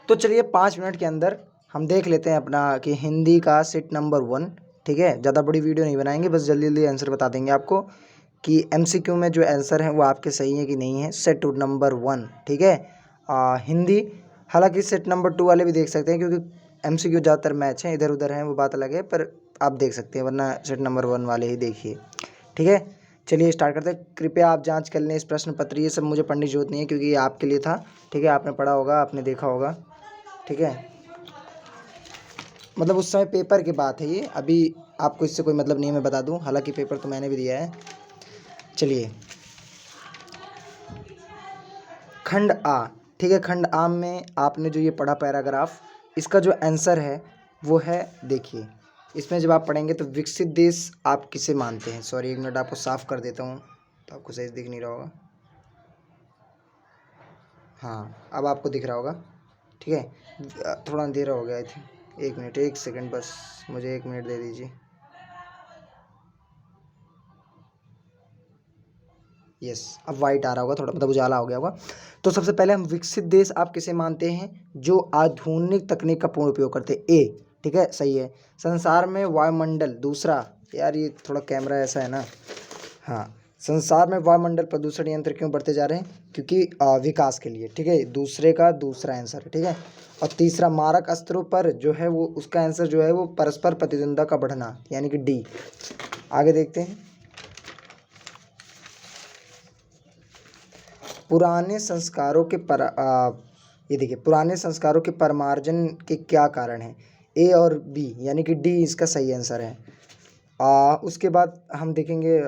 तो चलिए 5 मिनट के अंदर हम देख लेते हैं अपना कि हिंदी का सेट नंबर 1, ठीक है। ज़्यादा बड़ी वीडियो नहीं बनाएंगे, बस जल्दी जल्दी आंसर बता देंगे आपको कि एमसीक्यू में जो आंसर हैं वो आपके सही हैं कि नहीं है। सेट नंबर 1, ठीक है। हिंदी, हालांकि सेट नंबर 2 वाले भी देख सकते हैं क्योंकि एमसीक्यू ज़्यादातर मैच हैं, इधर उधर हैं, वो बात अलग है, पर आप देख सकते हैं, वरना सेट नंबर 1 वाले ही देखिए, ठीक है। चलिए स्टार्ट करते हैं। कृपया आप जांच कर लें इस प्रश्न पत्र, ये सब मुझे पढ़ने की जरूरत नहीं है क्योंकि ये आपके लिए था, ठीक है। आपने पढ़ा होगा, आपने देखा होगा, ठीक है। मतलब उस समय पेपर की बात है ये, अभी आपको इससे कोई मतलब नहीं है, मैं बता दूं, हालांकि पेपर तो मैंने भी दिया है। चलिए खंड आ, ठीक है। खंड आ में आपने जो ये पढ़ा पैराग्राफ, इसका जो आंसर है वो है, देखिए इसमें जब आप पढ़ेंगे तो विकसित देश आप किसे मानते हैं। सॉरी, 1 मिनट आपको साफ कर देता हूँ तो आपको सही दिख नहीं रहा होगा। हाँ, अब आपको दिख रहा होगा, ठीक है। थोड़ा अंधेरा हो गया आई थिंक। 1 मिनट, 1 सेकंड, बस मुझे 1 मिनट दे दीजिए। यस, अब वाइट आ रहा होगा थोड़ा, मतलब उजाला हो गया होगा। तो सबसे पहले हम विकसित देश आप किसे मानते हैं, जो आधुनिक तकनीक का पूर्ण उपयोग करते हैं। ए, ठीक है, सही है। संसार में वायुमंडल, दूसरा, यार ये थोड़ा कैमरा ऐसा है ना, हाँ। संसार में वायुमंडल प्रदूषण यंत्र क्यों बढ़ते जा रहे हैं, क्योंकि विकास के लिए, ठीक है। दूसरे का दूसरा आंसर है, ठीक है। और तीसरा, मारक अस्त्रों पर जो है वो, उसका आंसर जो है वो परस्पर प्रतिद्वंद्विता का बढ़ना, यानी कि डी। आगे देखते हैं। पुराने संस्कारों के ये देखिए, पुराने संस्कारों के परमार्जन के क्या कारण हैं। ए और बी, यानी कि डी इसका सही आंसर है। उसके बाद हम देखेंगे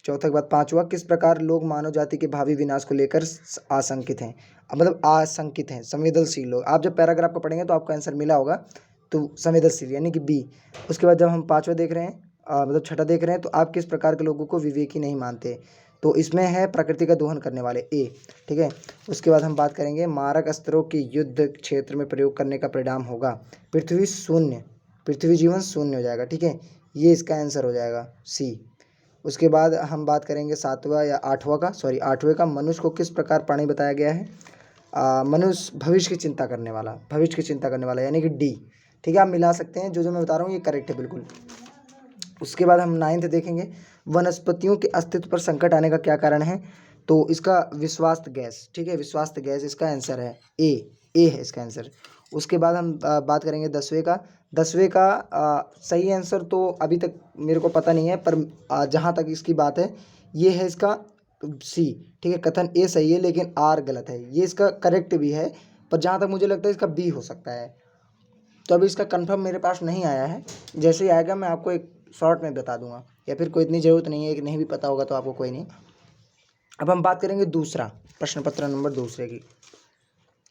चौथा के बाद पांचवा, किस प्रकार लोग मानव जाति के भावी विनाश को लेकर आशंकित हैं, मतलब आशंकित हैं, संवेदनशील लोग। आप जब पैराग्राफ को पढ़ेंगे तो आपको आंसर मिला होगा, तो संवेदनशील यानी कि बी। उसके बाद जब हम पांचवा देख रहे हैं, मतलब छठा देख रहे हैं, तो आप किस प्रकार के लोगों को विवेकी नहीं मानते, तो इसमें है प्रकृति का दोहन करने वाले, ए, ठीक है। उसके बाद हम बात करेंगे मारक अस्त्रों के युद्ध क्षेत्र में प्रयोग करने का परिणाम होगा पृथ्वी शून्य, पृथ्वी जीवन शून्य हो जाएगा, ठीक है। ये इसका आंसर हो जाएगा, सी। उसके बाद हम बात करेंगे सातवां या आठवां का, सॉरी आठवें का, मनुष्य को किस प्रकार प्राणी बताया गया है। मनुष्य भविष्य की चिंता करने वाला, भविष्य की चिंता करने वाला, यानी कि डी, ठीक है। आप मिला सकते हैं, जो मैं बता रहा हूँ ये करेक्ट है बिल्कुल। उसके बाद हम 9th देखेंगे, वनस्पतियों के अस्तित्व पर संकट आने का क्या कारण है, तो इसका विश्वास्त गैस, ठीक है, विश्वास्त गैस इसका आंसर है, ए है इसका आंसर। उसके बाद हम बात करेंगे 10वें का। 10वें का सही आंसर तो अभी तक मेरे को पता नहीं है, पर जहाँ तक इसकी बात है, ये है इसका सी, ठीक है। कथन ए सही है लेकिन आर गलत है, ये इसका करेक्ट भी है, पर जहाँ तक मुझे लगता है इसका बी हो सकता है। तो अभी इसका कंफर्म मेरे पास नहीं आया है, जैसे ही आएगा मैं आपको एक शॉर्ट में बता दूंगा, या फिर कोई इतनी ज़रूरत नहीं है कि नहीं भी पता होगा तो आपको कोई नहीं। अब हम बात करेंगे दूसरा प्रश्न पत्र नंबर दूसरे की।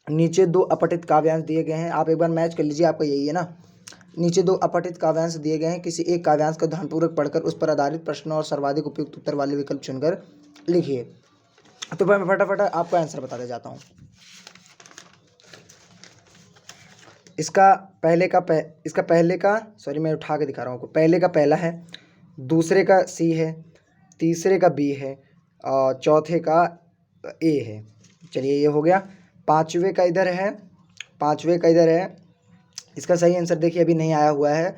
नीचे 2 अपठित काव्यांश दिए गए हैं, आप एक बार मैच कर लीजिए, आपका यही है ना। नीचे 2 अपठित काव्यांश दिए गए हैं, किसी एक काव्यांश का ध्यानपूर्वक पढ़कर उस पर आधारित प्रश्न और सर्वाधिक उपयुक्त उत्तर वाले विकल्प चुनकर लिखिए। तो मैं फटाफट आपका आंसर बताते जाता हूँ। इसका पहले का सॉरी मैं उठा के दिखा रहा हूँ आपको। पहले का पहला है, दूसरे का सी है, तीसरे का बी है, और चौथे का ए है। चलिए ये हो गया। पांचवे का इधर है, इसका सही आंसर देखिए अभी नहीं आया हुआ है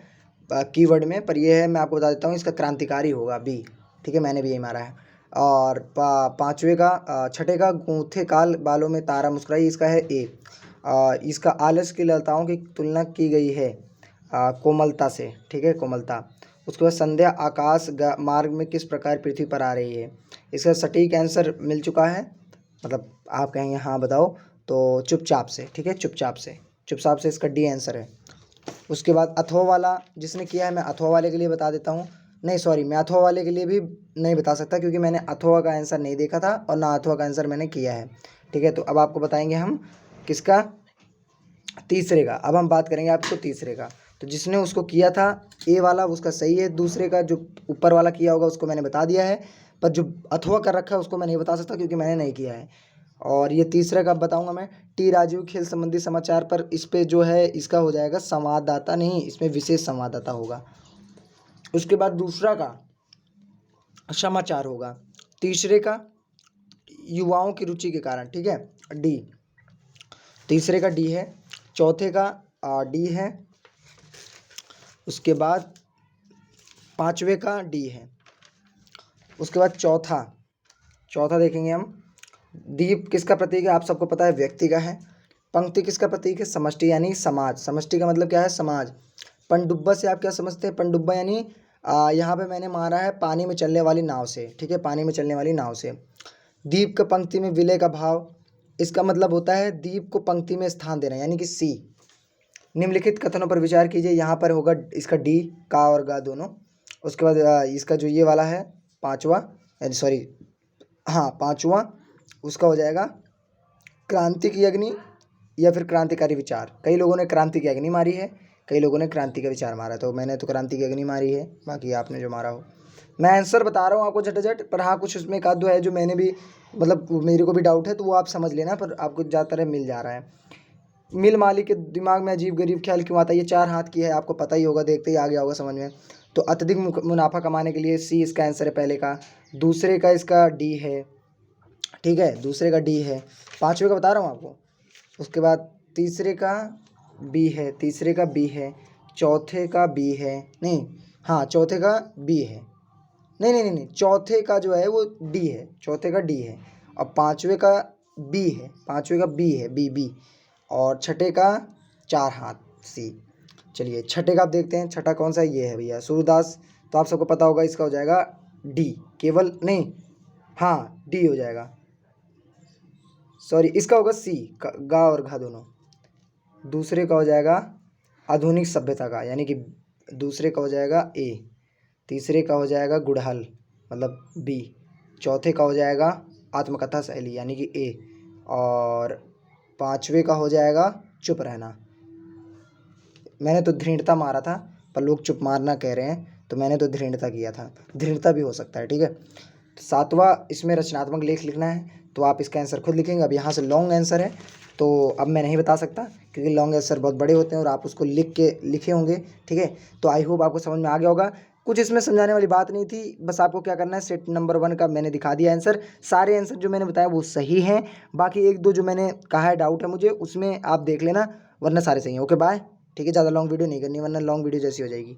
कीवर्ड में, पर ये है, मैं आपको बता देता हूँ, इसका क्रांतिकारी होगा बी, ठीक है, मैंने भी यही मारा है। और पांचवे का छठे का गूंथे काल बालों में तारा मुस्कुराई, इसका है ए। इसका आलस की लताओं की तुलना की गई है कोमलता से, ठीक है, कोमलता। उसके बाद संध्या आकाश मार्ग में किस प्रकार पृथ्वी पर आ रही है, इसका सटीक आंसर मिल चुका है, मतलब आप कहेंगे हाँ बताओ, तो चुपचाप से, ठीक है, चुपचाप से इसका डी आंसर है। उसके बाद अथवा वाला जिसने किया है, मैं अथवा वाले के लिए बता देता हूँ, नहीं सॉरी, मैं अथवा वाले के लिए भी नहीं बता सकता क्योंकि मैंने अथवा का आंसर नहीं देखा था और ना अथवा का आंसर मैंने किया है, ठीक है। तो अब आपको बताएंगे हम किसका, तीसरे का। अब हम बात करेंगे आपको तीसरे का। तो जिसने उसको किया था ए वाला, उसका सही है। दूसरे का जो ऊपर वाला किया होगा उसको मैंने बता दिया है, पर जो अथवा कर रखा है उसको मैं नहीं बता सकता क्योंकि मैंने नहीं किया है। और ये तीसरे का बताऊंगा मैं, टी राजीव खेल संबंधी समाचार पर, इस पे जो है इसका हो जाएगा संवाददाता नहीं, इसमें विशेष संवाददाता होगा। उसके बाद दूसरा का समाचार होगा, तीसरे का युवाओं की रुचि के कारण, ठीक है, डी, तीसरे का डी है। चौथे का डी है, उसके बाद पाँचवें का डी है, उसके बाद चौथा देखेंगे हम। दीप किसका प्रतीक है? आप सबको पता है, व्यक्ति का है। पंक्ति किसका प्रतीक है? समष्टि यानी समाज। समष्टि का मतलब क्या है? समाज। पनडुब्बा से आप क्या समझते हैं? पनडुब्बा यानी यहाँ पे मैंने मारा है पानी में चलने वाली नाव से, ठीक है, पानी में चलने वाली नाव से। दीप का पंक्ति में विलय का भाव, इसका मतलब होता है दीप को पंक्ति में स्थान देना, यानी कि सी। निम्नलिखित कथनों पर विचार कीजिए। यहाँ पर होगा इसका डी, का और गा दोनों। उसके बाद इसका जो ये वाला है पाँचवा, पाँचवा, उसका हो जाएगा क्रांति की अग्नि या फिर क्रांतिकारी विचार। कई लोगों ने क्रांति की अग्नि मारी है, कई लोगों ने क्रांति का विचार मारा, तो मैंने तो क्रांति की अग्नि मारी है, बाकी आपने जो मारा हो। मैं आंसर बता रहा हूँ आपको झट, पर हाँ कुछ उसमें एक आध दो है जो मैंने भी, मतलब मेरे को भी डाउट है, तो वो आप समझ लेना, पर आपको ज़्यादातर मिल जा रहा है। मिल मालिक के दिमाग में अजीब गरीब ख्याल क्यों आता है? ये 4 हाथ की है, आपको पता ही होगा, देखते ही आ गया होगा समझ में। तो अत्यधिक मुनाफा कमाने के लिए सी इसका आंसर है पहले का। दूसरे का इसका डी है, ठीक है, दूसरे का डी है। पाँचवें का बता रहा हूँ आपको। उसके बाद तीसरे का बी है, तीसरे का बी है, चौथे का बी है, नहीं हाँ चौथे का बी है, नहीं, चौथे का जो है वो डी है, चौथे का डी है, और पाँचवें का बी है, पाँचवें का बी है, बी, और छठे का 4 हाथ सी। चलिए छठे का आप देखते हैं, छठा कौन सा है? ये है भैया सूरदास। तो आप सबको पता होगा इसका हो जाएगा डी, केवल नहीं, हाँ डी हो जाएगा, सॉरी इसका होगा सी, गा और घा दोनों। दूसरे का हो जाएगा आधुनिक सभ्यता का, यानी कि दूसरे का हो जाएगा ए। तीसरे का हो जाएगा गुड़हल, मतलब बी। चौथे का हो जाएगा आत्मकथा शैली, यानी कि ए। और पाँचवें का हो जाएगा चुप रहना। मैंने तो दृढ़ता मारा था, पर लोग चुप मारना कह रहे हैं, तो मैंने तो दृढ़ता किया था, दृढ़ता भी हो सकता है, ठीक है। तो सातवां इसमें रचनात्मक लेख लिखना है, तो आप इसका आंसर खुद लिखेंगे। अब यहाँ से लॉन्ग आंसर है, तो अब मैं नहीं बता सकता क्योंकि लॉन्ग आंसर बहुत बड़े होते हैं और आप उसको लिखे होंगे, ठीक है। तो आई होप आपको समझ में आ गया होगा। कुछ इसमें समझाने वाली बात नहीं थी, बस आपको क्या करना है, सेट नंबर 1 का मैंने दिखा दिया आंसर। सारे आंसर जो मैंने बताया वो सही हैं, बाकी एक दो जो मैंने कहा है डाउट है मुझे, उसमें आप देख लेना, वरना सारे सही हैं। ओके बाय, ठीक है। ज़्यादा लॉन्ग वीडियो नहीं करनी, वरना लॉन्ग वीडियो जैसी हो जाएगी।